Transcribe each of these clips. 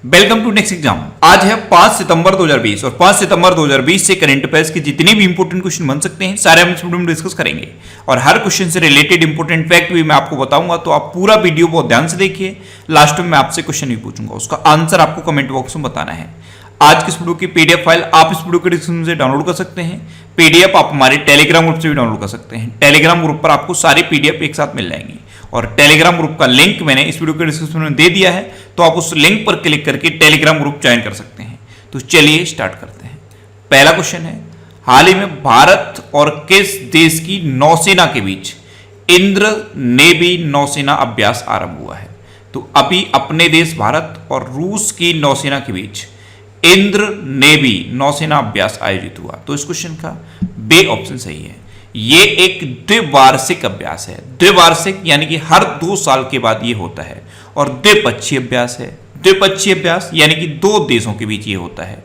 Welcome to next exam. आज है 5 सितंबर 2020 और 5 सितंबर 2020 से करंट अफेयर्स के जितने भी इंपोर्टेंट क्वेश्चन बन सकते हैं सारे हम इस वीडियो में डिस्कस करेंगे और हर क्वेश्चन से रिलेटेड इंपोर्टेंट फैक्ट भी मैं आपको बताऊंगा, तो आप पूरा वीडियो बहुत ध्यान से देखिए। लास्ट में मैं आपसे क्वेश्चन भी पूछूंगा, उसका आंसर आपको कमेंट बॉक्स में बताना है। आज की इस वीडियो की पीडीएफ फाइल आप इस वीडियो के डिस्क्रिप्शन से डाउनलोड कर सकते हैं। पीडीएफ आप हमारे टेलीग्राम ग्रुप से भी डाउनलोड कर सकते हैं। टेलीग्राम ग्रुप पर आपको सारी पीडीएफ एक साथ मिल जाएंगी और टेलीग्राम ग्रुप का लिंक मैंने इस वीडियो के डिस्क्रिप्शन में दे दिया है, तो आप उस लिंक पर क्लिक करके टेलीग्राम ग्रुप ज्वाइन कर सकते हैं। तो चलिए स्टार्ट करते हैं। पहला क्वेश्चन है, हाल ही में भारत और किस देश की नौसेना के बीच इंद्र नेवी नौसेना अभ्यास आरंभ हुआ है? तो अभी अपने देश भारत और रूस की नौसेना के बीच इंद्र नेवी नौसेना अभ्यास आयोजित हुआ। तो इस क्वेश्चन का बे ऑप्शन सही है। ये एक द्विवार्षिक अभ्यास है। द्विवार्षिक यानी कि हर 2 साल के बाद ये होता है और द्विपक्षीय अभ्यास है। द्विपक्षीय अभ्यास यानी कि 2 देशों के बीच ये होता है।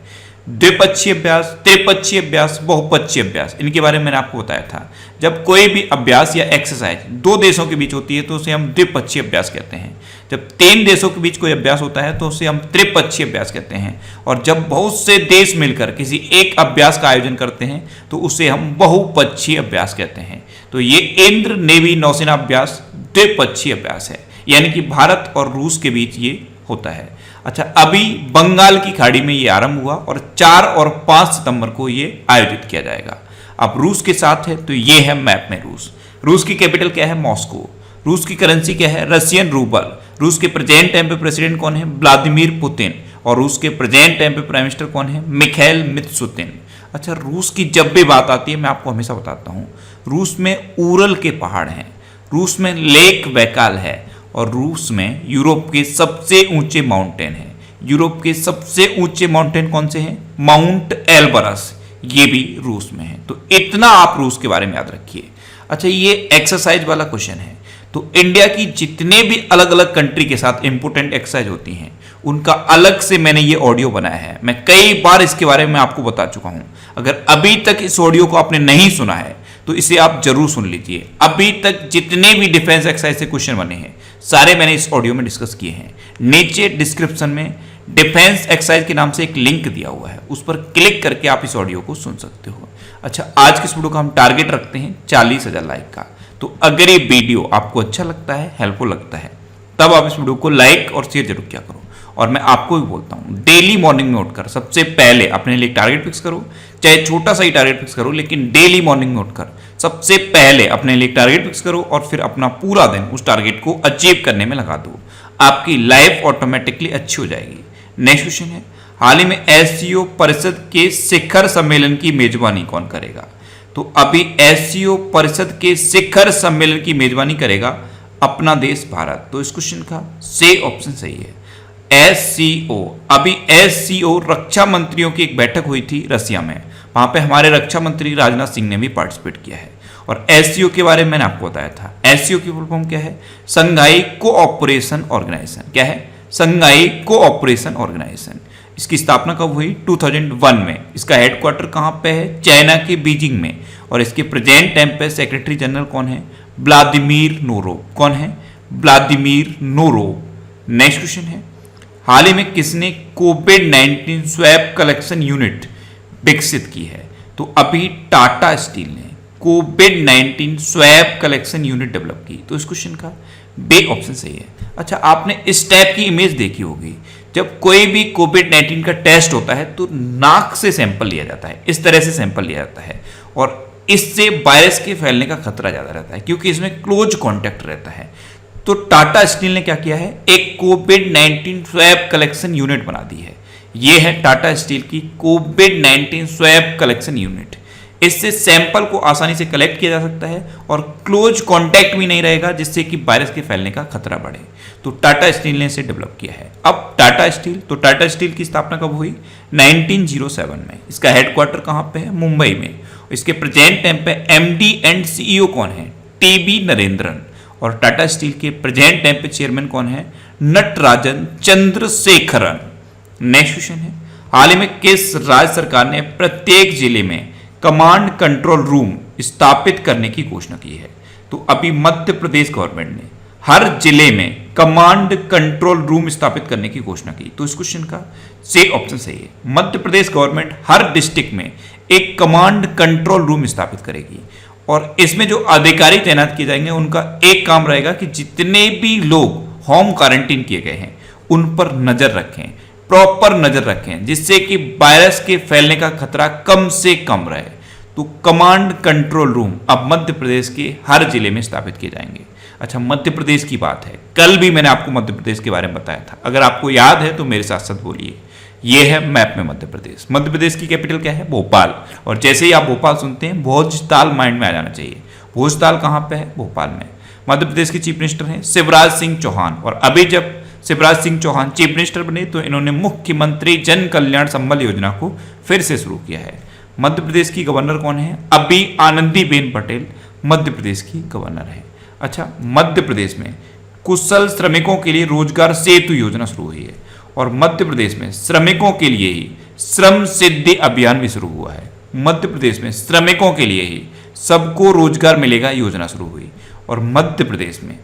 द्विपक्षीय अभ्यास, त्रिपक्षीय अभ्यास, बहुपक्षीय अभ्यास, इनके बारे में मैंने आपको बताया था। जब कोई भी अभ्यास या एक्सरसाइज 2 देशों के बीच होती है तो उसे हम द्विपक्षीय अभ्यास कहते हैं। जब 3 देशों के बीच कोई अभ्यास होता है तो उसे हम त्रिपक्षीय अभ्यास कहते हैं। और जब बहुत से देश मिलकर किसी एक अभ्यास का आयोजन करते हैं तो उसे हम बहुपक्षीय अभ्यास कहते हैं। तो ये इंद्र नेवी नौसेना अभ्यास द्विपक्षीय अभ्यास है, यानी कि भारत और रूस के बीच ये होता है। अच्छा, अभी बंगाल की खाड़ी में ये आरंभ हुआ और 4 और 5 सितंबर को ये आयोजित किया जाएगा। अब रूस के साथ है तो ये है मैप में रूस। रूस की कैपिटल क्या है? मॉस्को। रूस की करेंसी क्या है? Russian rouble. रूस के प्रेजेंट टाइम पे प्रेसिडेंट कौन है? Vladimir Putin. और रूस के प्रेजेंट टाइम पे प्राइम मिनिस्टर कौन है? मिखाइल मित्सुतिन। अच्छा, रूस की जब भी बात आती है मैं आपको हमेशा बताता हूँ, रूस में उरल के पहाड़ हैं, रूस में लेक बैकाल है और रूस में यूरोप के सबसे ऊंचे माउंटेन है। यूरोप के सबसे ऊंचे माउंटेन कौन से हैं? माउंट एल्बरस, ये भी रूस में है। तो इतना आप रूस के बारे में याद रखिए। अच्छा, ये एक्सरसाइज वाला क्वेश्चन है। तो इंडिया की जितने भी अलग अलग कंट्री के साथ इंपोर्टेंट एक्सरसाइज होती हैं उनका अलग से मैंने ये ऑडियो बनाया है। मैं कई बार इसके बारे में आपको बता चुका हूं। अगर अभी तक इस ऑडियो को आपने नहीं सुना है तो इसे आप जरूर सुन लीजिए। अभी तक जितने भी डिफेंस एक्सरसाइज से क्वेश्चन बने हैं सारे मैंने इस ऑडियो में डिस्कस किए हैं। नीचे डिस्क्रिप्शन में डिफेंस एक्सरसाइज के नाम से एक लिंक दिया हुआ है, उस पर क्लिक करके आप इस ऑडियो को सुन सकते हो। अच्छा, आज के इस वीडियो का हम टारगेट रखते हैं 40,000 लाइक का। तो अगर ये वीडियो आपको अच्छा लगता है, हेल्पफुल लगता है, तब आप इस वीडियो को लाइक और शेयर जरूर किया करो। और मैं आपको भी बोलता हूं, डेली मॉर्निंग में उठकर सबसे पहले अपने लिए टारगेट फिक्स करो, चाहे छोटा सा ही टारगेट फिक्स करो, लेकिन डेली मॉर्निंग में उठकर सबसे पहले अपने लिए टारगेट फिक्स करो और फिर अपना पूरा दिन उस टारगेट को अचीव करने में लगा दो। आपकी लाइफ ऑटोमेटिकली अच्छी हो जाएगी। नेक्स्ट क्वेश्चन है, हाल ही में एससीओ परिषद के शिखर सम्मेलन की मेजबानी कौन करेगा? तो अभी एससीओ परिषद के शिखर सम्मेलन की मेजबानी करेगा अपना देश भारत। तो इस क्वेश्चन का से ऑप्शन सही है। एससीओ, अभी एससीओ रक्षा मंत्रियों की एक बैठक हुई थी रसिया में, वहां पे हमारे रक्षा मंत्री राजनाथ सिंह ने भी पार्टिसिपेट किया है। और एससीओ के बारे में मैंने आपको बताया था। एससीओ की फुल फॉर्म क्या है? संघाई कोऑपरेशन ऑर्गेनाइजेशन। क्या है? संघाई कोऑपरेशन ऑर्गेनाइजेशन। इसकी स्थापना कब हुई? 2001 में। इसका हेडक्वार्टर कहां पे है? चाइना के बीजिंग में। और इसके प्रेजेंट टाइम पे सेक्रेटरी जनरल कौन है? Vladimir Norov. कौन है? Vladimir Norov. नेक्स्ट क्वेश्चन है, हाल ही में किसने कोविड-19 स्वैब कलेक्शन यूनिट विकसित की है? तो अभी टाटा स्टील ने कोविड-19 स्वैब कलेक्शन यूनिट डेवलप की। तो इस क्वेश्चन का बे ऑप्शन सही है। अच्छा, आपने इस टाइप की इमेज देखी होगी, जब कोई भी कोविड-19 का टेस्ट होता है तो नाक से सैंपल लिया जाता है, इस तरह से सैंपल लिया जाता है और इससे वायरस के फैलने का खतरा ज्यादा रहता है क्योंकि इसमें क्लोज कॉन्टेक्ट रहता है। तो टाटा स्टील ने क्या किया है? एक कोविड-19 स्वैब कलेक्शन यूनिट बना दी है। यह है टाटा स्टील की कोविड-19 स्वैब कलेक्शन यूनिट। इससे सैंपल को आसानी से कलेक्ट किया जा सकता है और क्लोज कांटेक्ट भी नहीं रहेगा जिससे कि वायरस के फैलने का खतरा बढ़े। तो टाटा स्टील ने इसे डेवलप किया है। अब टाटा स्टील, तो टाटा स्टील की स्थापना कब हुई? 1907 में। इसका हेडक्वार्टर कहां पे है? मुंबई में। इसके प्रेजेंट टाइम पे एमडी एंड सीईओ कौन है? टीबी नरेंद्रन। और टाटा स्टील के प्रेजेंट टाइम पे चेयरमैन कौन है? नटराजन चंद्रशेखरन। नेक्स्ट क्वेश्चन है, हाल ही में किस राज्य सरकार ने प्रत्येक जिले में कमांड कंट्रोल रूम स्थापित करने की घोषणा की है? तो अभी मध्य प्रदेश गवर्नमेंट ने हर जिले में कमांड कंट्रोल रूम स्थापित करने की घोषणा की। तो इस क्वेश्चन का सी ऑप्शन सही है। मध्य प्रदेश गवर्नमेंट हर डिस्ट्रिक्ट में एक कमांड कंट्रोल रूम स्थापित करेगी और इसमें जो अधिकारी तैनात किए जाएंगे उनका एक काम रहेगा कि जितने भी लोग होम क्वारंटीन किए गए हैं उन पर नजर रखें, प्रॉपर नजर रखें, जिससे कि वायरस के फैलने का खतरा कम से कम रहे। तो कमांड कंट्रोल रूम अब मध्य प्रदेश के हर जिले में स्थापित किए जाएंगे। अच्छा, मध्य प्रदेश की बात है, कल भी मैंने आपको मध्य प्रदेश के बारे में बताया था, अगर आपको याद है तो मेरे साथ साथ बोलिए। ये है मैप में मध्य प्रदेश। मध्य प्रदेश की कैपिटल क्या है? भोपाल। और जैसे ही आप भोपाल सुनते हैं भोजताल माइंड में आ जाना चाहिए। भोजताल कहाँ पे है? भोपाल में। मध्य प्रदेश के चीफ मिनिस्टर हैं शिवराज सिंह चौहान, और अभी जब शिवराज सिंह चौहान चीफ मिनिस्टर बने तो इन्होंने मुख्यमंत्री जन कल्याण संबल योजना को फिर से शुरू किया है। मध्य प्रदेश की गवर्नर कौन है? अभी आनंदीबेन पटेल मध्य प्रदेश की गवर्नर है। अच्छा, मध्य प्रदेश में कुशल श्रमिकों के लिए रोजगार सेतु योजना शुरू हुई है और मध्य प्रदेश में श्रमिकों के लिए ही श्रम सिद्धि अभियान भी शुरू हुआ है। मध्य प्रदेश में श्रमिकों के लिए ही सबको रोजगार मिलेगा योजना शुरू हुई और मध्य प्रदेश में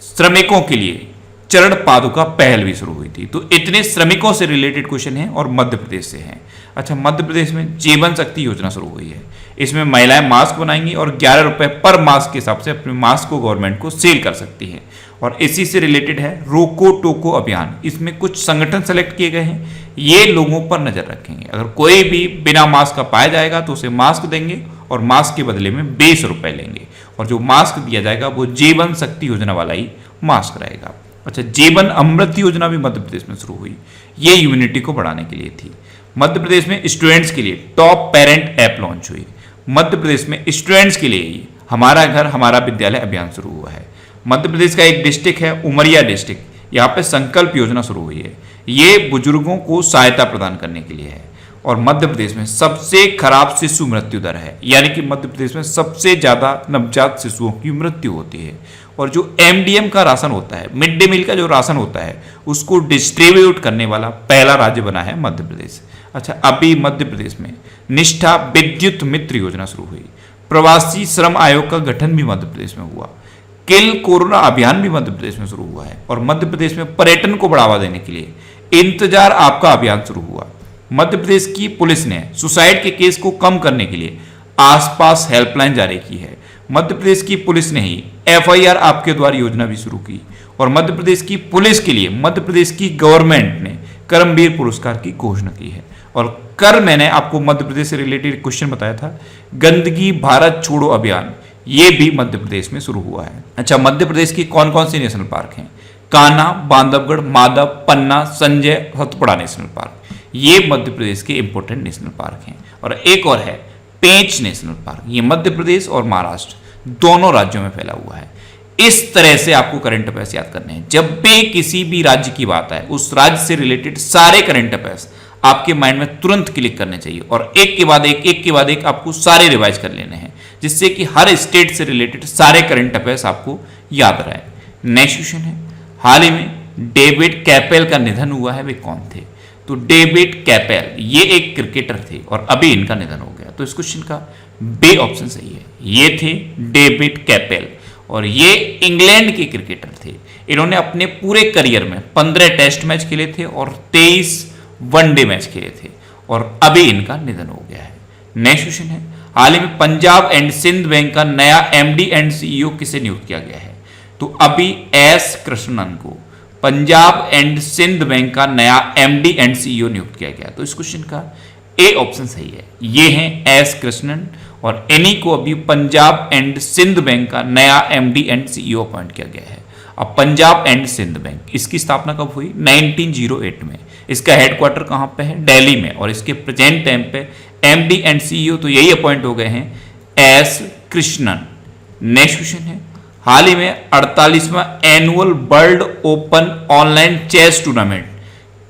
श्रमिकों के लिए चरण पादुका पहल भी शुरू हुई थी। तो इतने श्रमिकों से रिलेटेड क्वेश्चन हैं और मध्य प्रदेश से हैं। अच्छा, मध्य प्रदेश में जीवन शक्ति योजना शुरू हुई है। इसमें महिलाएं मास्क बनाएंगी और 11 रुपए पर मास्क के हिसाब से अपने मास्क को गवर्नमेंट को सेल कर सकती है। और इसी से रिलेटेड है रोको टोको अभियान। इसमें कुछ संगठन सेलेक्ट किए गए हैं, ये लोगों पर नजर रखेंगे। अगर कोई भी बिना मास्क का पाया जाएगा तो उसे मास्क देंगे और मास्क के बदले में 20 रुपए लेंगे और जो मास्क दिया जाएगा वो जीवन शक्ति योजना वाला ही मास्क रहेगा। अच्छा, जीवन अमृत योजना भी मध्य प्रदेश में शुरू हुई। ये इम्यूनिटी को बढ़ाने के लिए थी। मध्य प्रदेश में स्टूडेंट्स के लिए टॉप पेरेंट ऐप लॉन्च हुई। मध्य प्रदेश में स्टूडेंट्स के लिए ही हमारा घर हमारा विद्यालय अभियान शुरू हुआ है। मध्य प्रदेश का एक डिस्ट्रिक्ट है उमरिया डिस्ट्रिक्ट, यहाँ पे संकल्प योजना शुरू हुई है। ये बुजुर्गों को सहायता प्रदान करने के लिए है। और मध्य प्रदेश में सबसे खराब शिशु मृत्यु दर है, यानी कि मध्य प्रदेश में सबसे ज्यादा नवजात शिशुओं की मृत्यु होती है। और जो एमडीएम का राशन होता है, मिड डे मील का जो राशन होता है, उसको डिस्ट्रीब्यूट करने वाला पहला राज्य बना है मध्य प्रदेश। अच्छा, अभी मध्य प्रदेश में निष्ठा विद्युत मित्र योजना शुरू हुई। प्रवासी श्रम आयोग का गठन भी मध्य प्रदेश में हुआ। किल कोरोना अभियान भी मध्य प्रदेश में शुरू हुआ है। और मध्य प्रदेश में पर्यटन को बढ़ावा देने के लिए इंतजार आपका अभियान शुरू हुआ। मध्य प्रदेश की पुलिस ने सुसाइड के केस को कम करने के लिए आसपास हेल्पलाइन जारी की है। मध्य प्रदेश की पुलिस ने ही एफआईआर आपके द्वार योजना भी शुरू की। और मध्य प्रदेश की पुलिस के लिए मध्य प्रदेश की गवर्नमेंट ने कर्मवीर पुरस्कार की घोषणा की है। और कर मैंने आपको मध्य प्रदेश से रिलेटेड क्वेश्चन बताया था, गंदगी भारत छोड़ो अभियान, ये भी मध्य प्रदेश में शुरू हुआ है। अच्छा, मध्य प्रदेश की कौन कौन सी नेशनल पार्क हैं? कान्हा, बांधवगढ़, माधव, पन्ना, संजय, सतपुड़ा नेशनल पार्क, ये मध्य प्रदेश के इंपोर्टेंट नेशनल पार्क हैं। और एक और है पेंच नेशनल पार्क, ये मध्य प्रदेश और महाराष्ट्र दोनों राज्यों में फैला हुआ है। इस तरह से आपको करंट अफेयर्स याद करने हैं। जब भी किसी भी राज्य की बात आए, उस राज्य से रिलेटेड सारे करंट अफेयर्स आपके माइंड में तुरंत क्लिक करने चाहिए और एक के बाद एक आपको सारे रिवाइज कर लेने हैं, जिससे कि हर स्टेट से रिलेटेड सारे करंट अफेयर्स आपको याद रहे। नेक्स्ट क्वेश्चन है, हाल ही में डेविड कैपेल का निधन हुआ है, वे कौन थे? तो डेविड कैपेल ये एक क्रिकेटर थे और अभी इनका निधन हो गया। तो इस क्वेश्चन का बी ऑप्शन सही है। ये थे डेविड कैपेल और ये इंग्लैंड के क्रिकेटर थे। इन्होंने अपने पूरे करियर में 15 टेस्ट मैच खेले थे और 23 वनडे मैच खेले थे और अभी इनका निधन हो गया है। नेक्स्ट क्वेश्चन है, हाल ही में पंजाब एंड सिंध बैंक का नया एमडी एंड सीईओ किसे नियुक्त किया गया है? तो अभी एस कृष्णन को पंजाब एंड सिंध बैंक का नया एमडी एंड सीईओ नियुक्त किया गया। तो इस क्वेश्चन का ए ऑप्शन सही है। ये हैं एस कृष्णन और इन्हीं को अभी पंजाब एंड सिंध बैंक का नया एमडी एंड सीईओ अपॉइंट किया गया है। अब पंजाब एंड सिंध बैंक, इसकी स्थापना कब हुई? 1908 में। इसका हेडक्वार्टर कहां पे है? दिल्ली में। और इसके प्रेजेंट टाइम पे एमडी एंड सीईओ तो यही अपॉइंट हो गए हैं, एस कृष्णन। नेक्स्ट क्वेश्चन है, हाल ही में 48वां annual world open online chess tournament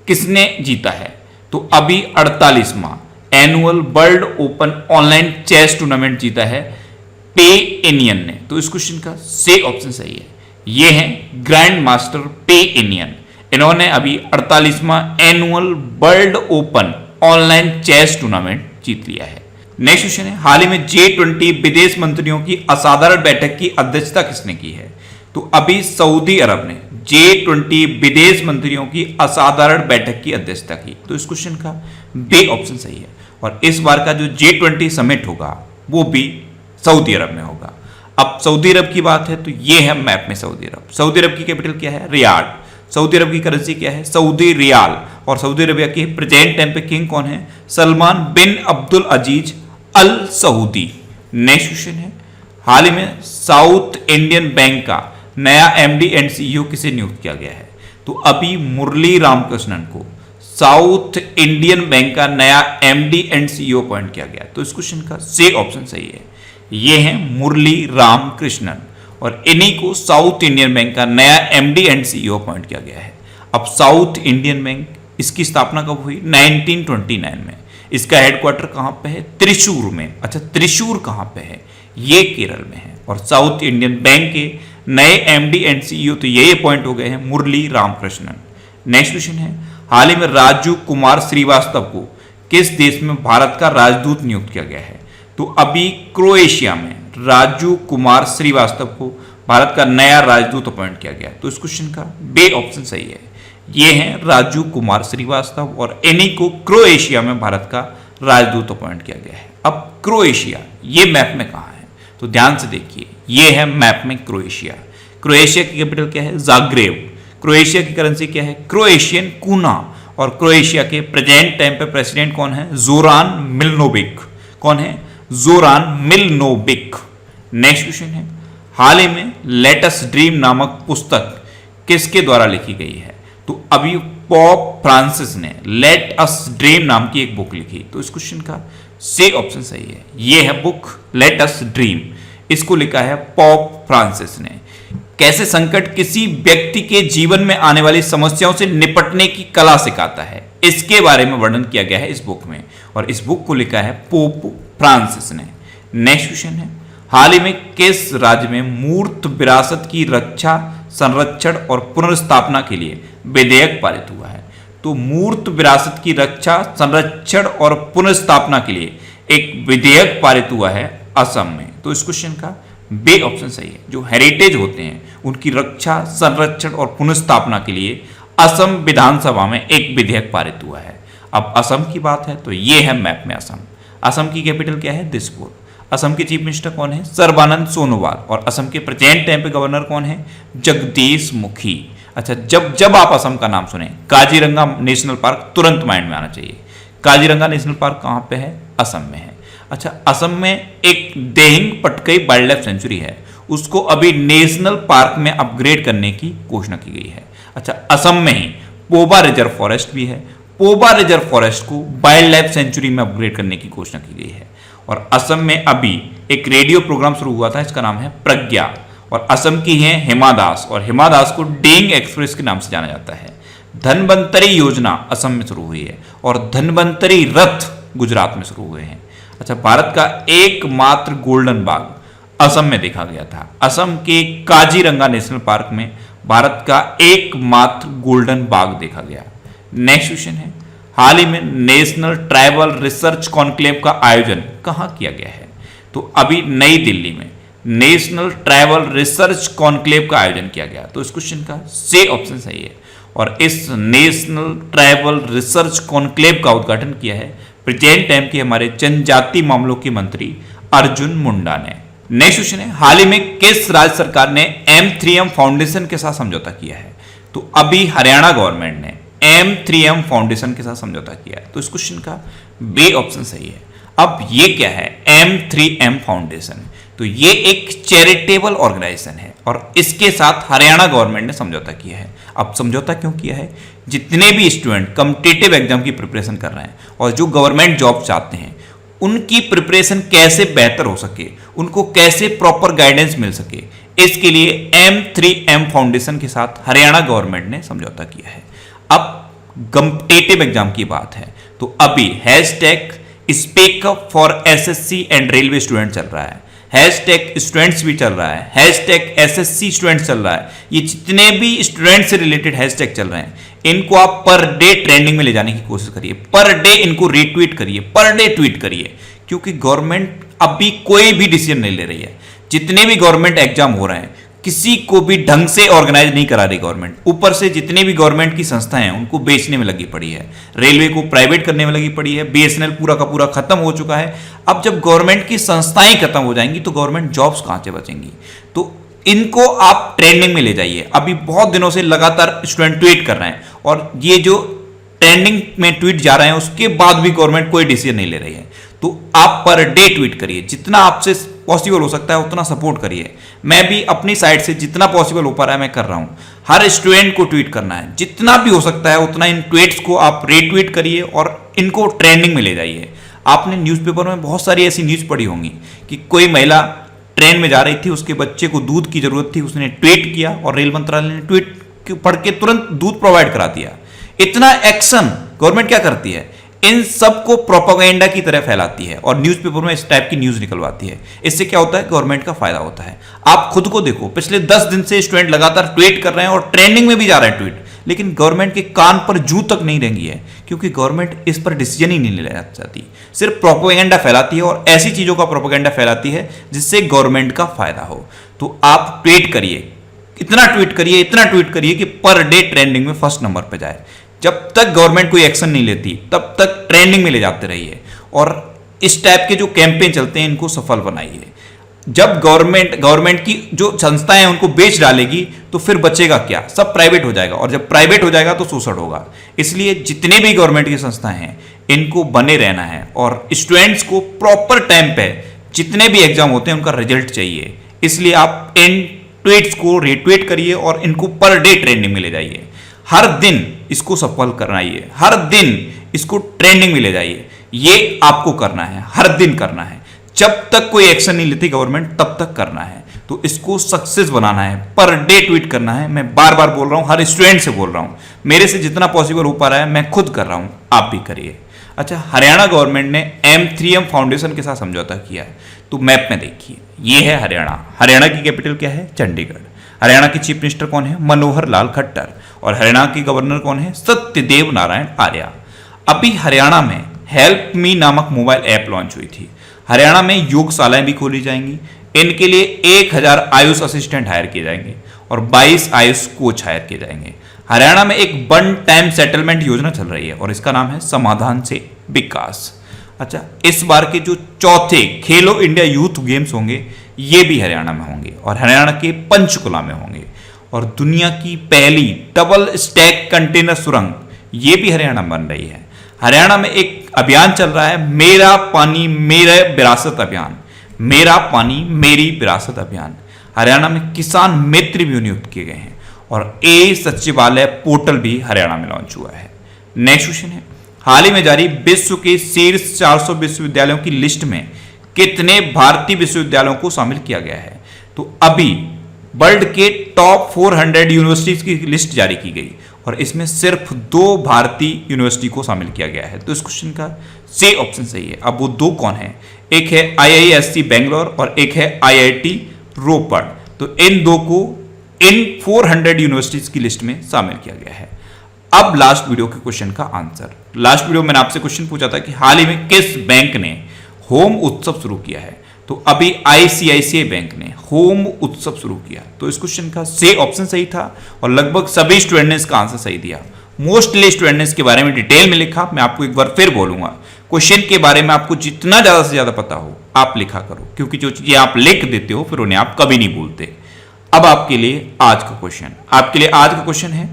किसने जीता है? तो अभी 48वां annual world open online chess tournament जीता है पे इनियन ने। तो इस क्वेश्चन का सी ऑप्शन सही है। ये हैं ग्रैंड मास्टर पे इनियन। इन्होंने अभी 48वां annual world open online chess tournament जीत लिया है। नेक्स्ट क्वेश्चन है, हाल ही में G20 विदेश मंत्रियों की असाधारण बैठक की अध्यक्षता किसने की है? तो अभी सऊदी अरब ने G20 विदेश मंत्रियों की असाधारण बैठक की अध्यक्षता की? तो इस क्वेश्चन का बी ऑप्शन सही है। और इस बार का जो G20 समिट होगा वो भी सऊदी अरब में होगा। अब सऊदी अरब की बात है तो ये है मैप में सऊदी अरब। सऊदी अरब की कैपिटल क्या है? रियाद। सऊदी अरब की करेंसी क्या है? Saudi riyal. और सऊदी अरबिया के प्रेजेंट टाइम पे किंग कौन है? Salman bin Abdul Aziz al Saudi. Next question है, हाल ही में साउथ इंडियन बैंक का नया एमडी एंड सीईओ किसे नियुक्त किया गया है? तो अभी मुरली रामकृष्णन को साउथ इंडियन बैंक का नया एमडी एंड सीईओ अपॉइंट किया गया। तो इस क्वेश्चन का सी ऑप्शन सही है। ये है मुरली रामकृष्णन और इन्हीं को साउथ इंडियन बैंक का नया एमडी एंड सीईओ अपॉइंट किया गया है। अब साउथ इंडियन बैंक, इसकी स्थापना कब हुई? 1929 में। इसका हेडक्वार्टर कहां पे है? त्रिशूर में। अच्छा, त्रिशूर कहां पे है? ये केरल में है। और साउथ इंडियन बैंक के नए एमडी एंड सीईओ तो यही अपॉइंट हो गए हैं मुरली रामकृष्णन। नेक्स्ट क्वेश्चन है, हाल ही में राजू कुमार श्रीवास्तव को किस देश में भारत का राजदूत नियुक्त किया गया है? तो अभी क्रोएशिया में राजू कुमार श्रीवास्तव को भारत का नया राजदूत अपॉइंट किया गया। तो इस क्वेश्चन का बी ऑप्शन सही है। ये हैं राजू कुमार श्रीवास्तव और इन्हीं को क्रोएशिया में भारत का राजदूत अपॉइंट किया गया है। अब क्रोएशिया ये मैप में कहाँ है? तो ध्यान से देखिए, ये है मैप में क्रोएशिया। क्रोएशिया की कैपिटल क्या है? जाग्रेब। क्रोएशिया की करेंसी क्या है? क्रोएशियन कूना। और क्रोएशिया के प्रेजेंट टाइम पे प्रेसिडेंट कौन है? जोरान मिलनोविक। कौन है? जोरान मिलनोविक। नेक्स्ट क्वेश्चन है, हाल ही में लेट अस ड्रीम नामक पुस्तक किसके द्वारा लिखी गई है? तो अभी पॉप फ्रांसिस ने लेट अस ड्रीम नाम की एक बुक लिखी। तो इस क्वेश्चन का सी ऑप्शन सही है। ये है बुक लेट अस ड्रीम, इसको लिखा है पॉप फ्रांसिस ने। कैसे संकट किसी व्यक्ति के जीवन में आने वाली समस्याओं से निपटने की कला सिखाता है, इसके बारे में वर्णन किया गया है इस बुक में। और इस बुक को लिखा है पोप फ्रांसिस ने। नेक्स्ट क्वेश्चन है, हाल ही में किस राज्य में मूर्त विरासत की रक्षा, संरक्षण और पुनर्स्थापना के लिए विधेयक पारित हुआ है? तो मूर्त विरासत की रक्षा, संरक्षण और पुनर्स्थापना के लिए एक विधेयक पारित हुआ है असम में। तो इस क्वेश्चन का बी ऑप्शन सही है। जो हेरिटेज होते हैं उनकी रक्षा, संरक्षण और पुनर्स्थापना के लिए असम विधानसभा में एक विधेयक पारित हुआ है। अब असम की बात है तो ये है मैप में असम। असम की कैपिटल क्या है? दिसपुर। असम के चीफ मिनिस्टर कौन है? सर्बानंद सोनोवाल। और असम के प्रेजेंट टाइम पे गवर्नर कौन है? जगदीश मुखी। अच्छा, जब आप असम का नाम सुने काजीरंगा नेशनल पार्क तुरंत माइंड में आना चाहिए। काजीरंगा नेशनल पार्क कहाँ पे है? असम में है। अच्छा, असम में एक Dehing Patkai wild life sanctuary है, उसको अभी नेशनल पार्क में अपग्रेड करने की घोषणा की गई है। अच्छा, असम में ही पोबा रिजर्व फॉरेस्ट भी है। पोबा रिजर्व फॉरेस्ट को वाइल्ड लाइफ सेंचुरी में अपग्रेड करने की घोषणा की गई है। और असम में अभी एक रेडियो प्रोग्राम शुरू हुआ था, इसका नाम है प्रज्ञा। और असम की है हिमा दास, और हिमा दास को डेंग एक्सप्रेस के नाम से जाना जाता है। धनवंतरी योजना असम में शुरू हुई है और धनवंतरी रथ गुजरात में शुरू हुए हैं। अच्छा, भारत का एकमात्र गोल्डन बाग असम में देखा गया था। असम के काजीरंगा नेशनल पार्क में भारत का एकमात्र गोल्डन बाग देखा गया। नेक्स्ट क्वेश्चन है, हाल ही में नेशनल ट्राइबल रिसर्च कॉन्क्लेव का आयोजन कहां किया गया है? तो अभी नई दिल्ली में नेशनल ट्राइबल रिसर्च कॉन्क्लेव का आयोजन किया गया। तो इस क्वेश्चन का सी ऑप्शन सही है। और इस नेशनल ट्राइबल रिसर्च कॉन्क्लेव का उद्घाटन किया है प्रेजेंट टाइम के हमारे जनजाति मामलों के मंत्री अर्जुन मुंडा ने। नेक्स्ट क्वेश्चन है, हाल ही में किस राज्य सरकार ने M3M फाउंडेशन के साथ समझौता किया है? तो अभी हरियाणा गवर्नमेंट ने M3M फाउंडेशन के साथ समझौता किया है। तो इस क्वेश्चन का बी ऑप्शन सही है। अब ये क्या है M3M फाउंडेशन? तो ये एक चैरिटेबल ऑर्गेनाइजेशन है और इसके साथ हरियाणा गवर्नमेंट ने समझौता किया है। अब समझौता क्यों किया है? जितने भी स्टूडेंट कॉम्पिटिटिव एग्जाम की प्रिपरेशन कर रहे हैं और जो गवर्नमेंट जॉब चाहते हैं, उनकी प्रिपरेशन कैसे बेहतर हो सके, उनको कैसे प्रॉपर गाइडेंस मिल सके, इसके लिए M3M फाउंडेशन के साथ हरियाणा गवर्नमेंट ने समझौता किया है। अब कॉम्पिटिटिव एग्जाम की बात है तो अभी hashtag speak up for SSC and railway student चल रहा है, हैशटैग स्टूडेंट्स भी चल रहा है, हैशटैग SSC स्टूडेंट्स चल रहा है। ये जितने भी स्टूडेंट से रिलेटेड हैशटैग चल रहे हैं, इनको आप पर डे ट्रेंडिंग में ले जाने की कोशिश करिए, पर डे इनको रीट्वीट करिए, पर डे ट्वीट करिए, क्योंकि गवर्नमेंट अभी कोई भी डिसीजन नहीं ले रही है। जितने भी गवर्नमेंट एग्जाम हो रहे हैं, किसी को भी ढंग से ऑर्गेनाइज नहीं करा रही गवर्नमेंट। ऊपर से जितने भी गवर्नमेंट की संस्थाएं हैं उनको बेचने में लगी पड़ी है, रेलवे को प्राइवेट करने में लगी पड़ी है, बीएसएनएल पूरा का पूरा खत्म हो चुका है। अब जब गवर्नमेंट की संस्थाएं खत्म हो जाएंगी तो गवर्नमेंट जॉब्स कहां से बचेंगी? तो इनको आप ट्रेंडिंग में ले जाइए। अभी बहुत दिनों से लगातार स्टूडेंट ट्वीट कर रहे हैं और ये जो ट्रेंडिंग में ट्वीट जा रहे हैं उसके बाद भी गवर्नमेंट कोई डिसीजन नहीं ले रही है। तो आप पर डे ट्वीट करिए, जितना आपसे पॉसिबल हो सकता है उतना सपोर्ट करिए। मैं भी अपनी साइड से जितना पॉसिबल हो पा रहा है मैं कर रहा हूं। हर स्टूडेंट को ट्वीट करना है, जितना भी हो सकता है उतना इन ट्वीट्स को आप रीट्वीट करिए और इनको ट्रेंडिंग में ले जाइए। आपने न्यूज़पेपर में बहुत सारी ऐसी न्यूज़ पढ़ी होंगी कि कोई महिला ट्रेन में जा रही थी, उसके बच्चे को दूध की जरूरत थी, उसने ट्वीट किया और रेल मंत्रालय ने ट्वीट पढ़ के तुरंत दूध प्रोवाइड करा दिया। इतना एक्शन गवर्नमेंट क्या करती है? इन सबको प्रोपेगेंडा की तरह फैलाती है और न्यूज़पेपर में इस टाइप की न्यूज़ निकलवाती है। इससे क्या होता है? गवर्नमेंट का फायदा होता है। आप खुद को देखो, पिछले 10 दिन से स्टूडेंट लगातार ट्वीट कर रहे हैं और ट्रेंडिंग में भी जा रहे हैं ट्वीट, लेकिन गवर्नमेंट के कान पर जू तक नहीं रेंगी है, क्योंकि गवर्नमेंट इस पर डिसीजन ही नहीं लेना चाहती, सिर्फ प्रोपेगेंडा फैलाती है और ऐसी चीज़ों का प्रोपेगेंडा फैलाती है जिससे गवर्नमेंट का फायदा हो। तो आप ट्वीट करिए, इतना ट्वीट करिए कि पर डे ट्रेंडिंग में फर्स्ट नंबर पर जाए। जब तक गवर्नमेंट कोई एक्शन नहीं लेती तब तक ट्रेंडिंग में ले जाते रहिए और इस टाइप के जो कैंपेन चलते हैं इनको सफल बनाइए। जब गवर्नमेंट की जो संस्थाएं हैं उनको बेच डालेगी तो फिर बचेगा क्या? सब प्राइवेट हो जाएगा और जब प्राइवेट हो जाएगा तो शोषण होगा। इसलिए जितने भी गवर्नमेंट की संस्थाएं हैं इनको बने रहना है और स्टूडेंट्स को प्रॉपर टाइम पे जितने भी एग्जाम होते हैं उनका रिजल्ट चाहिए। इसलिए आप इन ट्वीट्स को रीट्वीट करिए और इनको पर डे ट्रेंडिंग में ले जाइए। हर दिन इसको सफल कराइए, हर दिन इसको ट्रेंडिंग में ले जाइए। ये आपको करना है, हर दिन करना है। जब तक कोई एक्शन नहीं लेती गवर्नमेंट तब तक करना है। तो इसको सक्सेस बनाना है, पर डे ट्वीट करना है। मैं बार बार बोल रहा हूं, हर स्टूडेंट से बोल रहा हूं, मेरे से जितना पॉसिबल हो पा रहा है मैं खुद कर रहा हूं, आप भी करिए। अच्छा, हरियाणा गवर्नमेंट ने M3M फाउंडेशन के साथ समझौता किया है। तो मैप में देखिए, ये है हरियाणा। हरियाणा की कैपिटल क्या है? चंडीगढ़। हरियाणा के चीफ मिनिस्टर कौन है? मनोहर लाल खट्टर। और हरियाणा के गवर्नर कौन है? सत्यदेव नारायण आर्या। अभी हरियाणा में हेल्प मी नामक मोबाइल ऐप लॉन्च हुई थी। हरियाणा में योगशालाएं भी खोली जाएंगी। इनके लिए 1000 आयुष असिस्टेंट हायर किए जाएंगे और 22 आयुष कोच हायर किए जाएंगे। हरियाणा में एक वन टाइम सेटलमेंट योजना चल रही है और इसका नाम है समाधान से विकास। अच्छा, इस बार के जो चौथे खेलो इंडिया यूथ गेम्स होंगे ये भी हरियाणा में होंगे और हरियाणा के पंचकुला में होंगे। और दुनिया की पहली डबल स्टैक कंटेनर सुरंग ये भी हरियाणा में बन रही है। हरियाणा में एक अभियान चल रहा है, मेरा पानी मेरा विरासत अभियान। मेरा पानी मेरी विरासत अभियान। हरियाणा में किसान मित्र भी नियुक्त किए गए हैं और ए सचिवालय पोर्टल भी हरियाणा में लॉन्च हुआ है। नेक्स्ट क्वेश्चन है, हाल ही में जारी विश्व के शीर्ष 400 विश्वविद्यालयों की लिस्ट में कितने भारतीय विश्वविद्यालयों को शामिल किया गया है? तो अभी वर्ल्ड के टॉप 400 यूनिवर्सिटीज की लिस्ट जारी की गई और इसमें सिर्फ 2 भारतीय यूनिवर्सिटी को शामिल किया गया है। तो इस क्वेश्चन का सी ऑप्शन सही है। अब वो 2 कौन है? एक है IISc बेंगलोर और एक है IIT रोपड़। तो इन 2 को इन 400 यूनिवर्सिटीज की लिस्ट में शामिल किया गया है। अब लास्ट वीडियो के क्वेश्चन का आंसर। लास्ट वीडियो में मैंने आपसे क्वेश्चन पूछा था कि हाल ही में किस बैंक ने होम उत्सव शुरू किया है? तो अभी ICICI बैंक ने होम उत्सव शुरू किया। तो इस क्वेश्चन का सी ऑप्शन सही था और लगभग सभी स्टूडेंट ने इसका आंसर सही दिया। मोस्टली स्टूडेंट ने इसके बारे में डिटेल में लिखा। मैं आपको एक बार फिर बोलूंगा, क्वेश्चन के बारे में आपको जितना ज्यादा से ज्यादा पता हो आप लिखा करो, क्योंकि जो चीजें आप लिख देते हो फिर उन्हें आप कभी नहीं भूलते। अब आपके लिए आज का क्वेश्चन है,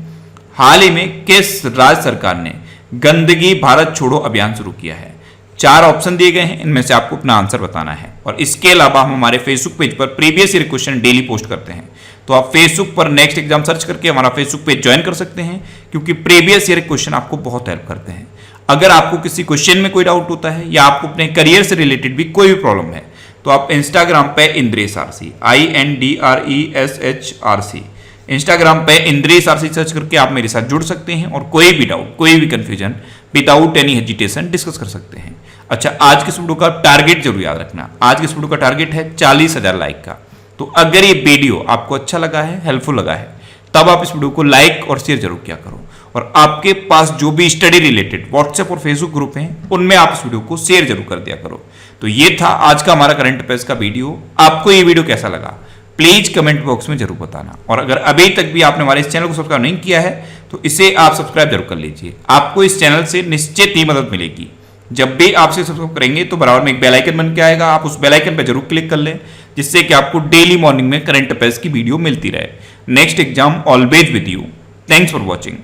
हाल ही में किस राज्य सरकार ने गंदगी भारत छोड़ो अभियान शुरू किया है? 4 ऑप्शन दिए गए हैं, इनमें से आपको अपना आंसर बताना है। और इसके अलावा हम हमारे फेसबुक पेज पर previous year question daily post करते हैं। तो आप फेसबुक पर नेक्स्ट एग्जाम सर्च करके हमारा फेसबुक पेज ज्वाइन कर सकते हैं, क्योंकि प्रीवियस ईयर क्वेश्चन आपको बहुत हेल्प करते हैं। अगर आपको किसी क्वेश्चन में कोई डाउट होता है या आपको अपने करियर से रिलेटेड भी कोई भी प्रॉब्लम है तो आप इंस्टाग्राम पे इंद्रेश आरसी INDRESHRC इंस्टाग्राम पे इंद्रेश आरसी सर्च करके आप मेरे साथ जुड़ सकते हैं और कोई भी डाउट, कोई भी confusion without any hesitation discuss कर सकते हैं। अच्छा, आज के इस वीडियो का टारगेट जरूर याद रखना। आज के इस वीडियो का टारगेट है 40,000 लाइक का। तो अगर ये वीडियो आपको अच्छा लगा है, हेल्पफुल लगा है, तब आप इस वीडियो को लाइक और शेयर जरूर किया करो। और आपके पास जो भी स्टडी रिलेटेड व्हाट्सएप और फेसबुक ग्रुप हैं उनमें आप इस वीडियो को शेयर जरूर कर दिया करो। तो ये था आज का हमारा करंट अफेयर्स का वीडियो। आपको ये वीडियो कैसा लगा प्लीज कमेंट बॉक्स में जरूर बताना। और अगर अभी तक भी आपने हमारे इस चैनल को सब्सक्राइब नहीं किया है तो इसे आप सब्सक्राइब जरूर कर लीजिए। आपको इस चैनल से निश्चित ही मदद मिलेगी। जब भी आपसे सब्सक्राइब करेंगे तो बराबर में एक बेल आइकन बन के आएगा, आप उस बेल आइकन पर जरूर क्लिक कर लें, जिससे कि आपको डेली मॉर्निंग में करंट अफेयर्स की वीडियो मिलती रहे। Next exam always with you. Thanks for watching.